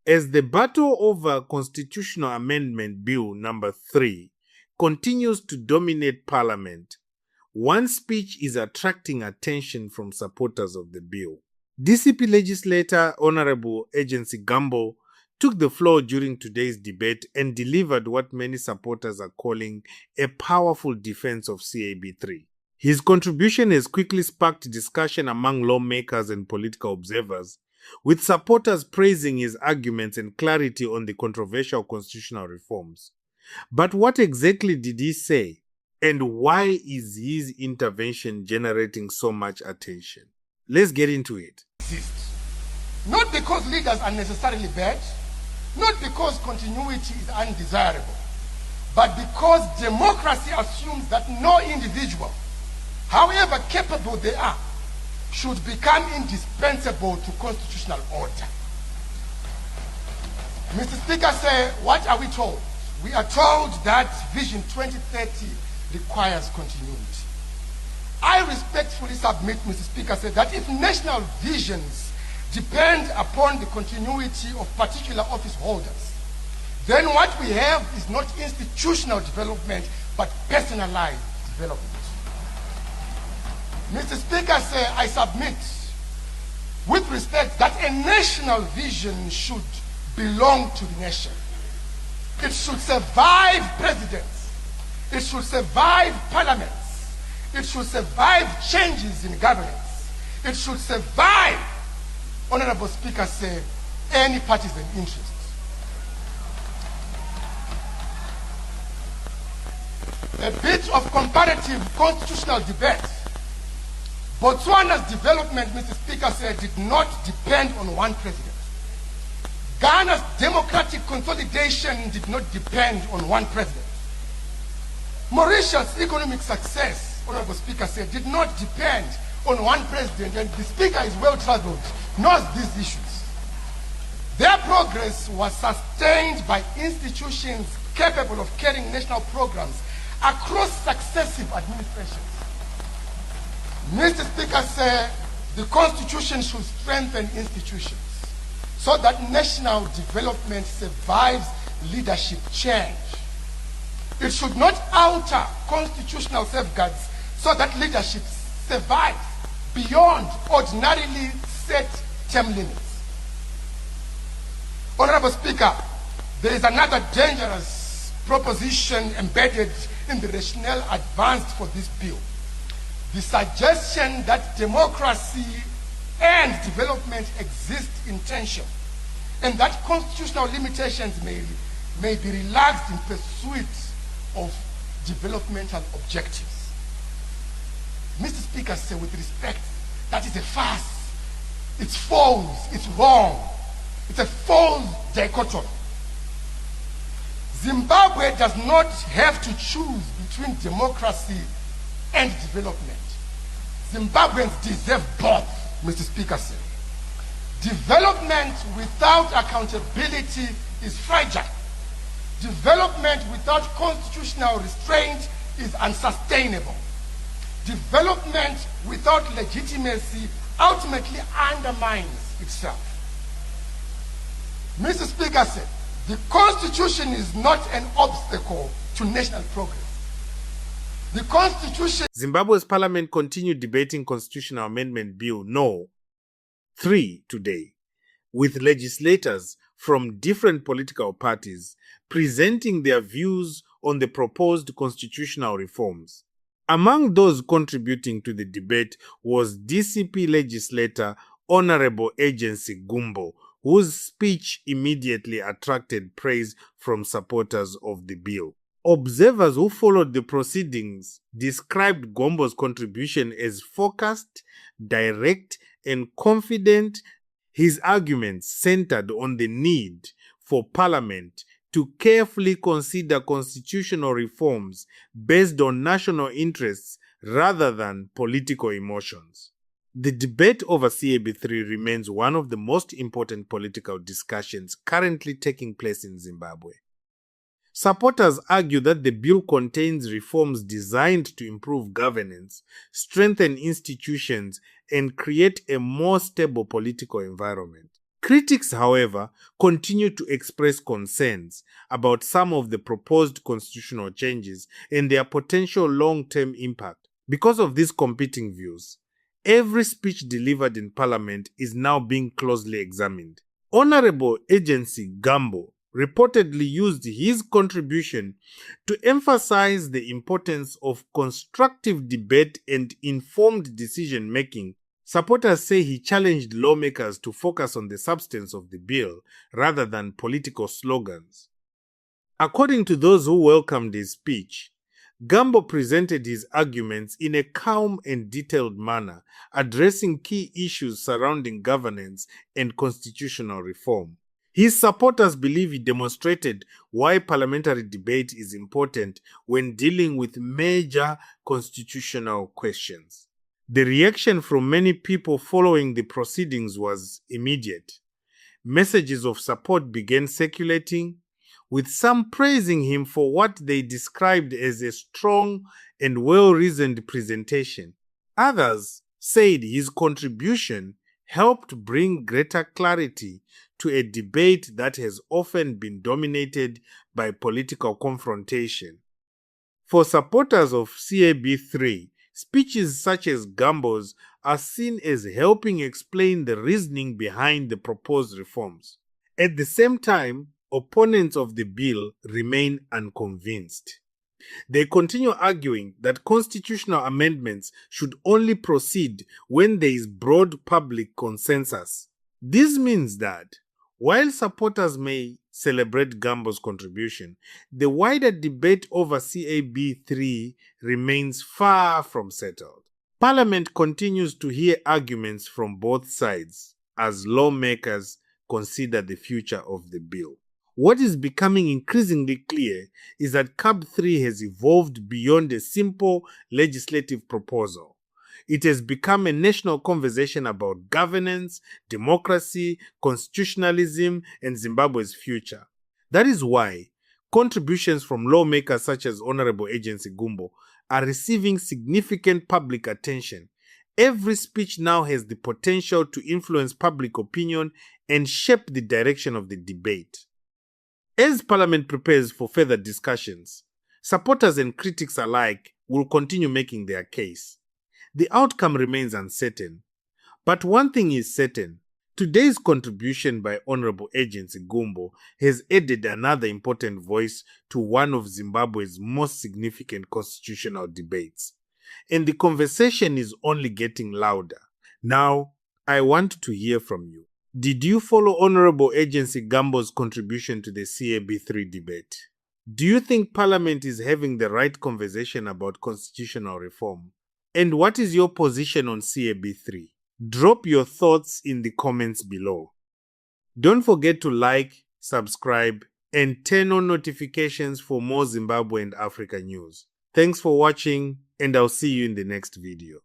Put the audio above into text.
As the battle over Constitutional Amendment Bill number 3 continues to dominate Parliament, one speech is attracting attention from supporters of the bill. DCP legislator Honorable Agency Gumbo took the floor during today's debate and delivered what many supporters are calling a powerful defense of CAB3. His contribution has quickly sparked discussion among lawmakers and political observers, with supporters praising his arguments and clarity on the controversial constitutional reforms. But what exactly did he say, and why is his intervention generating so much attention? Let's get into it. Not because leaders are necessarily bad, not because continuity is undesirable, but because democracy assumes that no individual, however capable they are, should become indispensable to constitutional order. Mr. Speaker, what are we told? We are told that Vision 2030 requires continuity. I respectfully submit, Mr. Speaker, that if national visions depend upon the continuity of particular office holders, then what we have is not institutional development, but personalized development. Mr. Speaker, I submit with respect that a national vision should belong to the nation. It should survive presidents. It should survive parliaments. It should survive changes in governance. It should survive, Honorable Speaker, any partisan interests. A bit of comparative constitutional debate. Botswana's development, Mr. Speaker, did not depend on one president. Ghana's democratic consolidation did not depend on one president. Mauritius' economic success, Honorable Speaker, did not depend on one president, and the Speaker is well-traveled, knows these issues. Their progress was sustained by institutions capable of carrying national programs across successive administrations. Mr. Speaker, the Constitution should strengthen institutions so that national development survives leadership change. It should not alter constitutional safeguards so that leadership survives beyond ordinarily set term limits. Honorable Speaker, there is another dangerous proposition embedded in the rationale advanced for this bill. The suggestion that democracy and development exist in tension, and that constitutional limitations may be relaxed in pursuit of developmental objectives. Mr. Speaker, with respect, that is a farce. It's false, it's wrong. It's a false dichotomy. Zimbabwe does not have to choose between democracy and development. Zimbabweans deserve both, Mr. Speaker. Development without accountability is fragile. Development without constitutional restraint is unsustainable. Development without legitimacy ultimately undermines itself. Mr. Speaker, the Constitution is not an obstacle to national progress. The Constitution... Zimbabwe's parliament continued debating Constitutional Amendment Bill No. 3 today, with legislators from different political parties presenting their views on the proposed constitutional reforms. Among those contributing to the debate was DCP legislator Honorable Agency Gumbo, whose speech immediately attracted praise from supporters of the bill. Observers who followed the proceedings described Gumbo's contribution as focused, direct, and confident. His arguments centered on the need for Parliament to carefully consider constitutional reforms based on national interests rather than political emotions. The debate over CAB3 remains one of the most important political discussions currently taking place in Zimbabwe. Supporters argue that the bill contains reforms designed to improve governance, strengthen institutions, and create a more stable political environment. Critics, however, continue to express concerns about some of the proposed constitutional changes and their potential long-term impact. Because of these competing views, every speech delivered in Parliament is now being closely examined. Honorable Agency Gumbo reportedly used his contribution to emphasize the importance of constructive debate and informed decision-making. Supporters say he challenged lawmakers to focus on the substance of the bill rather than political slogans. According to those who welcomed his speech, Gumbo presented his arguments in a calm and detailed manner, addressing key issues surrounding governance and constitutional reform. His supporters believe he demonstrated why parliamentary debate is important when dealing with major constitutional questions. The reaction from many people following the proceedings was immediate. Messages of support began circulating, with some praising him for what they described as a strong and well-reasoned presentation. Others said his contribution helped bring greater clarity to a debate that has often been dominated by political confrontation. For supporters of CAB3, speeches such as Gumbo's are seen as helping explain the reasoning behind the proposed reforms. At the same time, opponents of the bill remain unconvinced. They continue arguing that constitutional amendments should only proceed when there is broad public consensus. This means that, while supporters may celebrate Gumbo's contribution, the wider debate over CAB3 remains far from settled. Parliament continues to hear arguments from both sides as lawmakers consider the future of the bill. What is becoming increasingly clear is that CAB3 has evolved beyond a simple legislative proposal. It has become a national conversation about governance, democracy, constitutionalism, and Zimbabwe's future. That is why contributions from lawmakers such as Honorable Agency Gumbo are receiving significant public attention. Every speech now has the potential to influence public opinion and shape the direction of the debate. As Parliament prepares for further discussions, supporters and critics alike will continue making their case. The outcome remains uncertain. But one thing is certain: today's contribution by Honorable Agency Gumbo has added another important voice to one of Zimbabwe's most significant constitutional debates. And the conversation is only getting louder. Now, I want to hear from you. Did you follow Honorable Agency Gumbo's contribution to the CAB3 debate? Do you think Parliament is having the right conversation about constitutional reform? And what is your position on CAB3? Drop your thoughts in the comments below. Don't forget to like, subscribe, and turn on notifications for more Zimbabwe and Africa news. Thanks for watching, and I'll see you in the next video.